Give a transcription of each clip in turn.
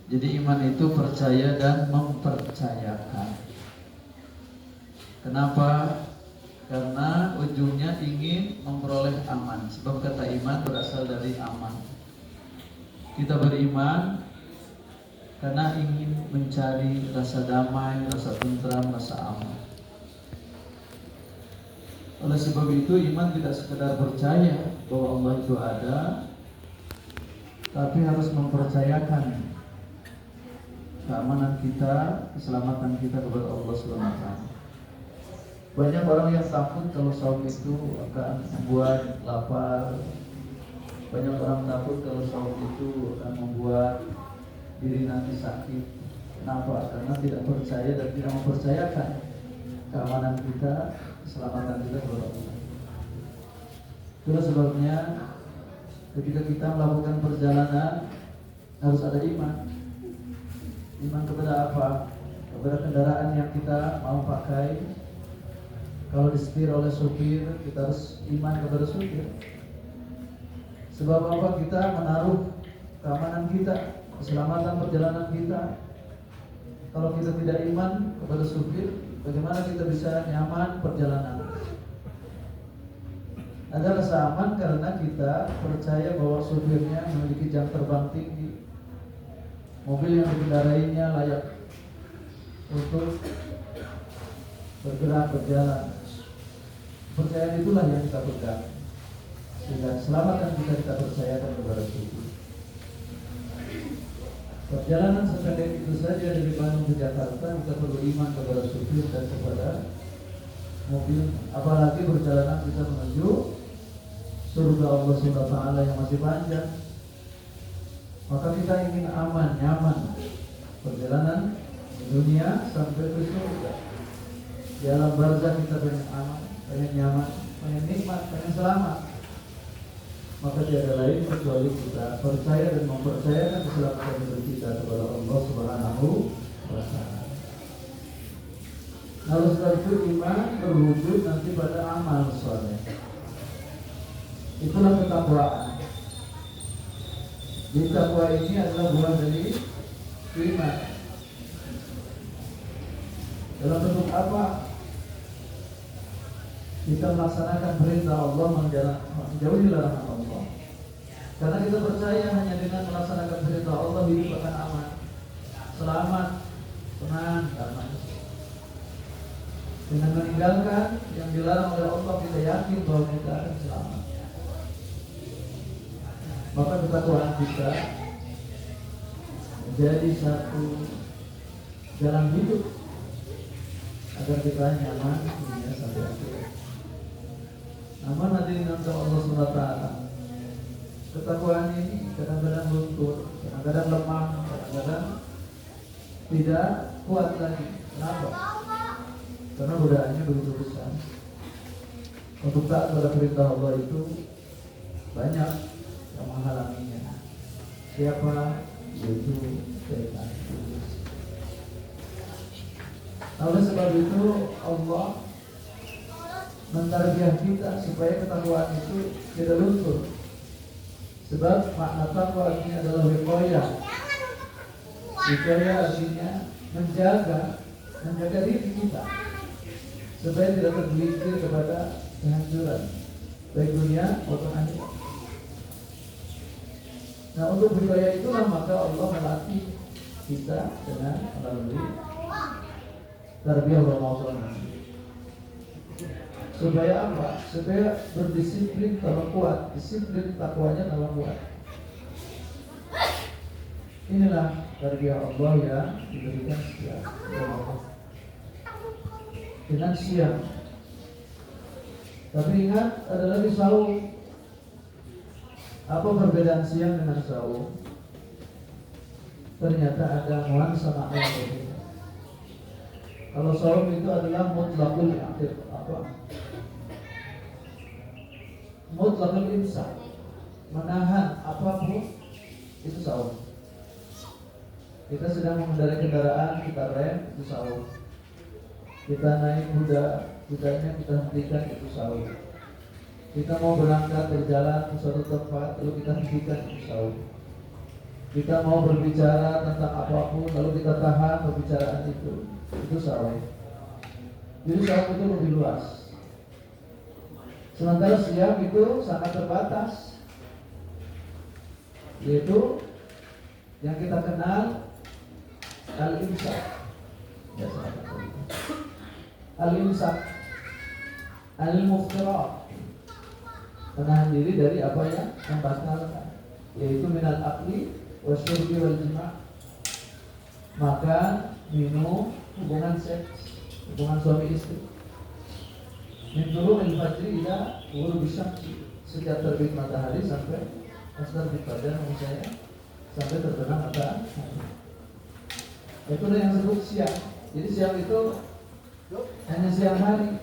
Jadi iman itu percaya dan mempercayakan. Kenapa? Karena ujungnya ingin memperoleh aman. Sebab kata iman berasal dari aman. Kita beriman karena ingin mencari rasa damai, rasa tentram, rasa aman. Oleh sebab itu iman tidak sekedar percaya bahwa Allah itu ada, tapi harus mempercayakan keamanan kita, keselamatan kita kepada Allah SWT. Banyak orang yang takut kalau saum itu akan membuat lapar. Banyak orang takut kalau saum itu akan membuat diri nanti sakit. Kenapa? Karena tidak percaya dan tidak mempercayakan keamanan kita, keselamatan kita kepada Allah. Itulah sebabnya ketika kita melakukan perjalanan harus ada iman. Iman kepada apa? Kepada kendaraan yang kita mau pakai. Kalau disetir oleh supir, kita harus iman kepada supir. Sebab apa? Kita menaruh keamanan kita, keselamatan perjalanan kita. Kalau kita tidak iman kepada supir, bagaimana kita bisa nyaman perjalanan? Ada rasa aman karena kita percaya bahwa supirnya memiliki jam terbang tinggi, mobil yang dikendarainya layak untuk bergerak, berjalan. Percayaan itulah yang kita pegang, sehingga keselamatan kita percayakan kepada supir. Perjalanan sependek itu saja dari Bandung ke Jakarta, kita perlu iman kepada supir dan kepada mobil. Apalagi perjalanan kita menuju surga Allah SWT yang masih panjang. Maka kita ingin aman, nyaman perjalanan di dunia sampai ke surga. Di alam barzakh kita pengen aman, pengen nyaman, pengen nikmat, pengen selamat. Maka tiada lain kecuali kita percaya dan mempercayakan keselamatan hidup kita kepada Allah Subhanahu wa Ta'ala. Lalu setelah itu iman berwujud nanti pada amal soleh. Itulah ketakwaan. Di takwa ini adalah buah dari iman. Dalam bentuk apa? Kita melaksanakan perintah Allah, menjauhi larangan Allah. Karena kita percaya hanya dengan melaksanakan perintah Allah hidup akan aman, selamat, tenang, damai. Dengan meninggalkan yang dilarang oleh Allah, kita yakin bahwa kita akan selamat. Maka ketakwaan kita menjadi satu jalan hidup agar kita nyaman dunia sampai akhir. Namun hadirin Allah SWT, ketakwaan ini kadang-kadang luntur, kadang-kadang lemah, kadang-kadang tidak kuat lagi. Kenapa? Karena godaannya begitu besar. Untuk taat pada perintah Allah itu banyak yang menghalanginya. Siapa? Yaitu setan. Oleh sebab itu Allah mentarbiyah kita supaya ketakwaan itu tidak luntur. Sebab makna takwa artinya adalah wiqayah. Wiqayah artinya menjaga diri kita supaya tidak tergelincir kepada kehancuran baik dunia maupun akhirat. Nah, untuk wiqayah itulah maka Allah melatih kita dengan melalui tarbiyah wa mausonah. Supaya apa? Supaya berdisiplin tambah kuat, disiplin takwanya tambah kuat. Inilah tarbiyah Allah yang diberikan setiap dengan siang. Tapi ingat, ada lagi saum. Apa perbedaan siang dengan saum? Ternyata ada nuansa makna yang berbeda. Kalau saum itu adalah mutlaqul mutlaqul imsak, menahan apapun, itu saum. Kita sedang mengendarai kendaraan, kita rem, itu saum. Kita naik kudanya kita hentikan, itu saum. Kita mau berangkat berjalan ke suatu tempat, lalu kita hentikan, itu saum. Kita mau berbicara tentang apapun, lalu kita tahan pembicaraan itu sawah. Jadi sawah itu lebih luas. Sementara siam itu sangat terbatas, yaitu yang kita kenal al-imsak. Ya, al-imsak, al-muftirat, menahan diri dari apa yang membatalkan, yaitu minal akli wasyurbi wal jima', makan, minum, hubungan seks, hubungan suami istri. Min tulu'il fajri ila ghurubi syamsi, sejak terbit matahari sampai terbit fajar, misalnya sampai terbenam matahari. Itulah yang disebut siang. Jadi siang itu hanya siang hari.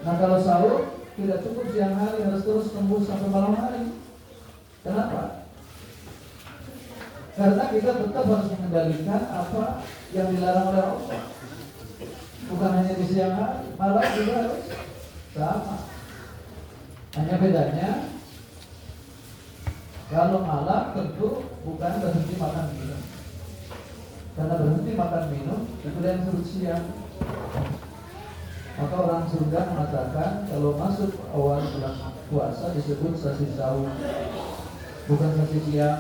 Nah kalau sahur tidak cukup siang hari, harus terus tembus sampai malam hari. Kenapa? Karena kita tetap harus mengendalikan apa yang dilarang oleh Allah. Bukan hanya di siang hari, malam juga harus sama. Hanya bedanya, kalau malam tentu bukan berhenti makan minum. Karena berhenti makan minum itu yang disebut siang. Maka orang Sunda mengatakan kalau masuk awal bulan puasa disebut sasi sahur, bukan sasi siang.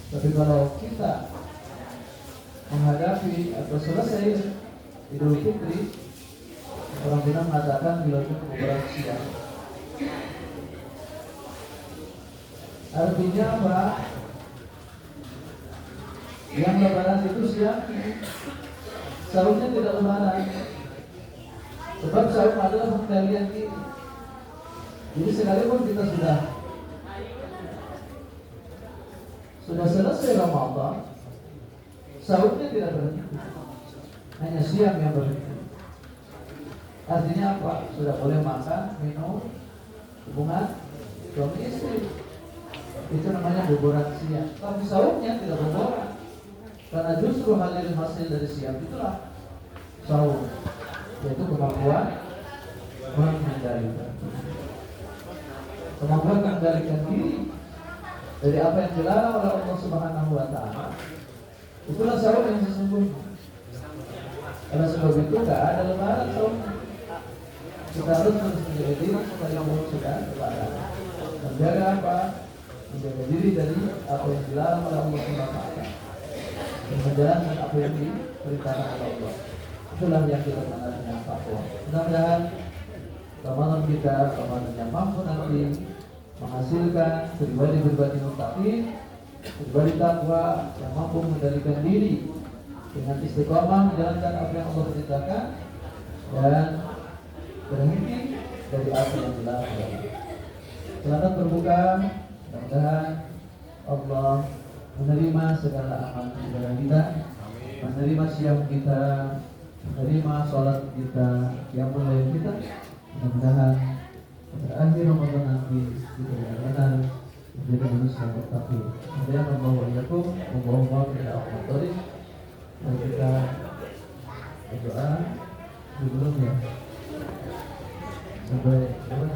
Tapi kalau kita menghadapi atau selesai Idul Fitri, orang Sunda mengatakan bila itu kebebaran siang. Artinya apa? Yang lebaran itu siang, sahurnya tidak lebaran. Sebab sahur adalah pengendalian diri. Jadi sekalipun kita sudah selesai Ramadan, sahurnya tidak berhenti, hanya siang yang berhenti. Artinya apa? Sudah boleh makan, minum, hubungan suami istri. Itu namanya boboran siang. Tapi sahurnya tidak boboran, karena justru hasil dari siang itulah sahur, yaitu kemampuan mengendalikan diri dari apa yang dilarang oleh Allah Subhanahu wa Ta'ala. Itulah sahur yang sesungguhnya. Karena sebab itu tidak ada lebaran sahurnya. Kita harus terus menjaga diri supaya mulut sudah lebaran. Menjaga apa? Menjaga diri dari apa yang dilarang oleh Allah Subhanahu wa Ta'ala dan menjalankan apa yang diperintahkan oleh Allah. Itulah yang kita kenal dengan takwa. Mudah-mudahan Ramadan kita, Ramadan yang mampu nanti menghasilkan pribadi-pribadi muttaqin, pribadi takwa yang mampu mengendalikan diri dengan istiqomah menjalankan apa yang Allah perintahkan dan berhenti dari apa yang dilarang. Selamat berbuka. Mudah-mudahan Allah menerima segala amal ibadah kita, menerima siam kita, menerima sholat kita, yang mulai kita. Mudah-mudahan pada akhir Ramadan nanti kita benar-benar menjadi manusia yang bertakwa. Kemudian Allahumma bila al-Qadri. Mari kita berdoa sebelum ya sampai yang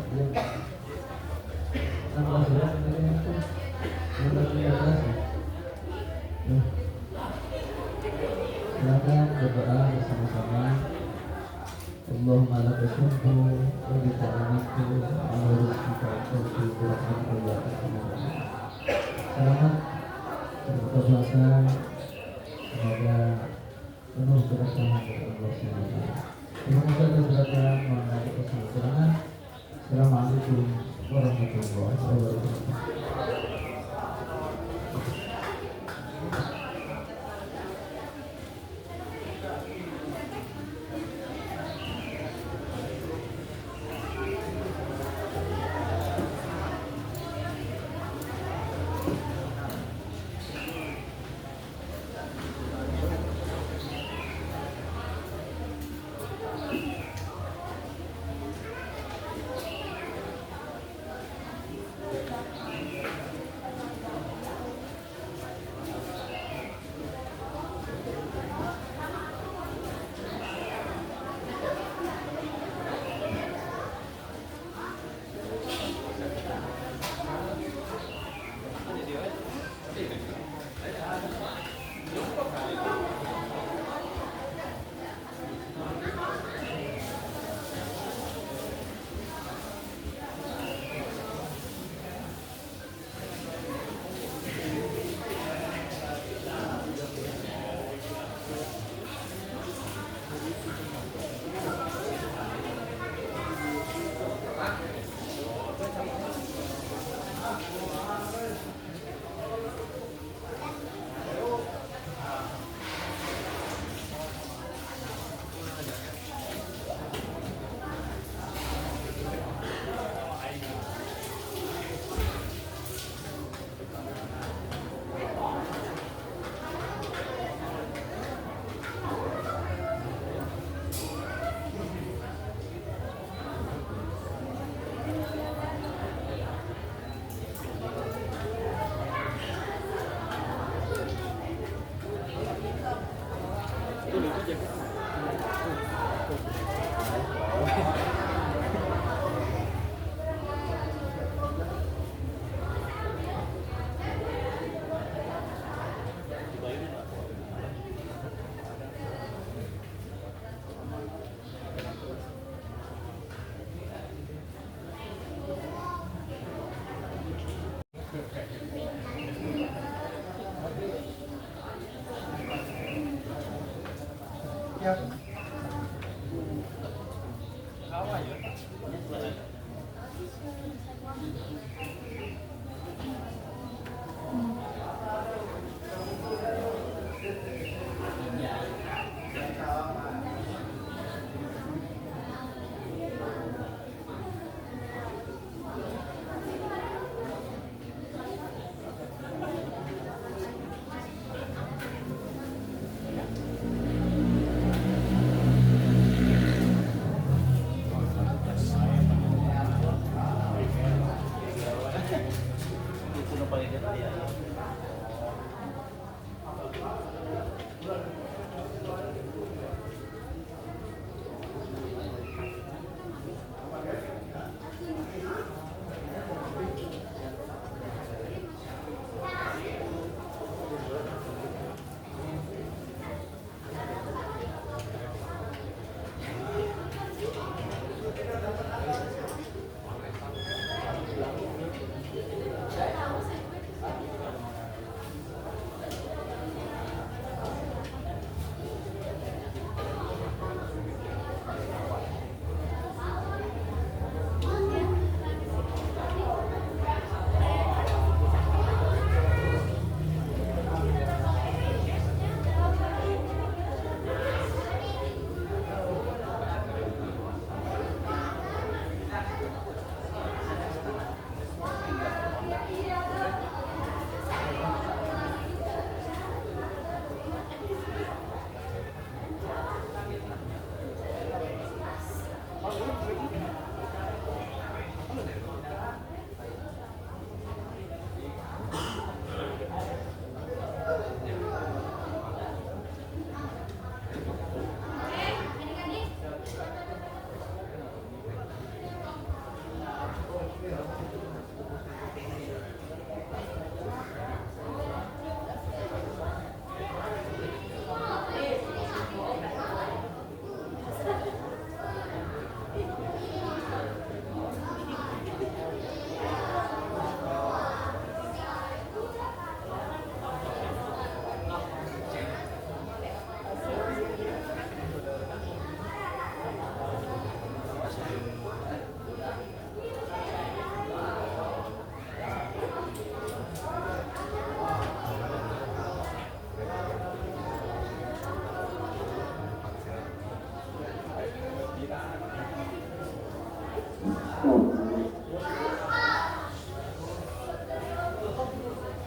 16 ya, silakan berdoa bersama-sama. Allahumma laka syukru wa bika amantu ala rizqika wa tawfiq wa rahmatullahi. Selamat berbuka puasa, semoga penuh keberkahan dari Allah SWT. Terima kasih atas perhatian mengenai kekurangan. Assalamualaikum warahmatullahi wabarakatuh.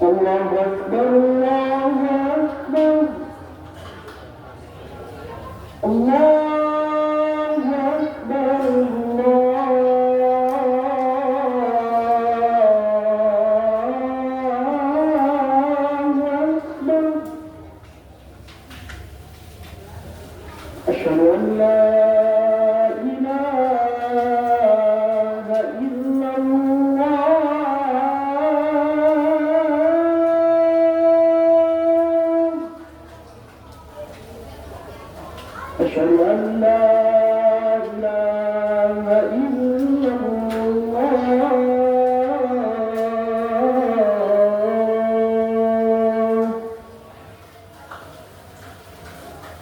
Allahu Akbar, Allahu Akbar, Allahu Akbar, Allahu Akbar. Asyhadu an la ilaha illallah. أشهد أن لا إله إلا الله.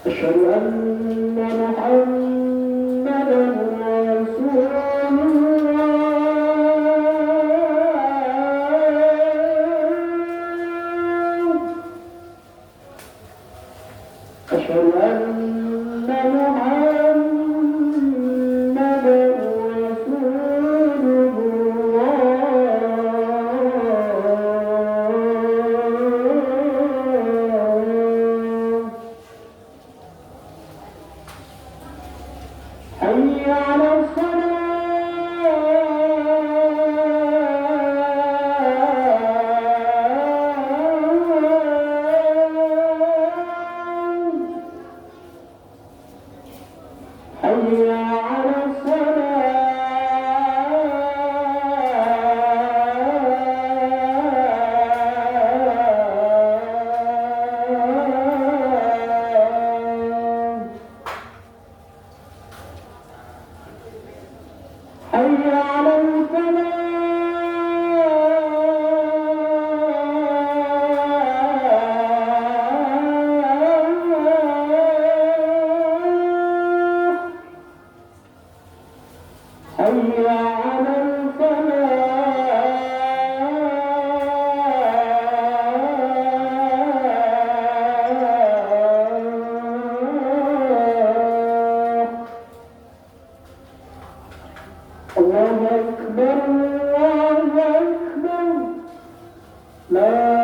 أشهد أن محمدا رسول الله. أشهد أن محمدا رسول الله حي على حي على الصلاة حي على الفلاح حي على الفلاح الله أكبر الله أكبر لا